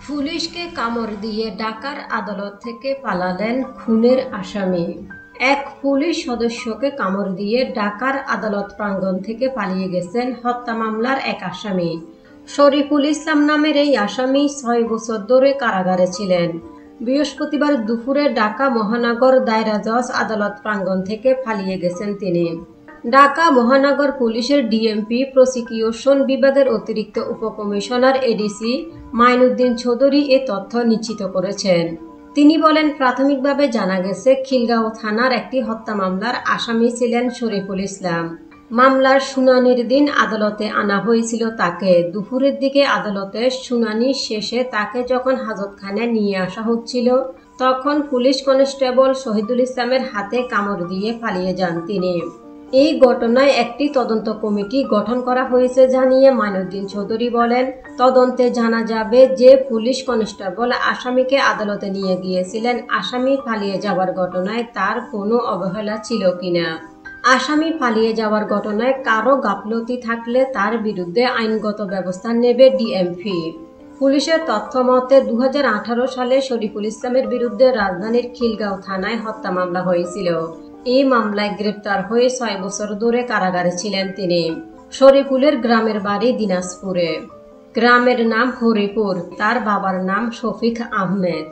পুলিশকে কামড় দিয়ে ঢাকার আদালত থেকে পালালেন খুনের আসামি। এক পুলিশ সদস্যকে কামড় দিয়ে ঢাকার আদালত প্রাঙ্গণ থেকে পালিয়ে গেছেন হত্যা মামলার এক আসামি। শরীফুল ইসলাম নামের এই আসামি 6 বছর ধরে কারাগারে ছিলেন। বৃহস্পতিবার দুপুরে ঢাকা মহানগর দায়রা জজ আদালত প্রাঙ্গণ থেকে পালিয়ে গেছেন তিনি। ঢাকা মহানগর পুলিশের ডিএমপি প্রসিকিউশন বিভাগের অতিরিক্ত উপকমিশনার এডিসি মাইনুদ্দিন চৌধুরী এ তথ্য নিশ্চিত করেছেন। তিনি বলেন, প্রাথমিকভাবে জানা গেছে খিলগাঁও থানার একটি হত্যা মামলার আসামি ছিলেন শরীফুল ইসলাম। মামলার শুনানির দিন আদালতে আনা হয়েছিল তাকে। দুপুরের দিকে আদালতের শুনানি শেষে তাকে যখন হাজতখানায় নিয়ে আসা হচ্ছিল, তখন পুলিশ কনস্টেবল শহীদুল ইসলামের হাতে কামড় দিয়ে পালিয়ে যান তিনি। এই ঘটনায় একটি তদন্ত কমিটি গঠন করা হয়েছে জানিয়ে মাইনুদ্দিন চৌধুরী বলেন, তদন্তে জানা যাবে যে পুলিশ কনস্টেবল আসামিকে আদালতে নিয়ে গিয়েছিলেন আসামি পালিয়ে যাওয়ার ঘটনায় তার কোনো অবহেলা ছিল কিনা। আসামি পালিয়ে যাওয়ার ঘটনায় কারো গাফলতি থাকলে তার বিরুদ্ধে আইনগত ব্যবস্থা নেবে ডিএমপি। পুলিশের তথ্য মতে 2018 সালে শরীফুল ইসলামের বিরুদ্ধে রাজধানীর খিলগাঁও থানায় হত্যা মামলা হয়েছিল। এই মামলায় গ্রেপ্তার হয়ে 6 বছর ধরে কারাগারে ছিলেন তিনি। শরীফুলের গ্রামের বাড়ি দিনাজপুরে। গ্রামের নাম হরিপুর। তার বাবার নাম শফিক আহমেদ।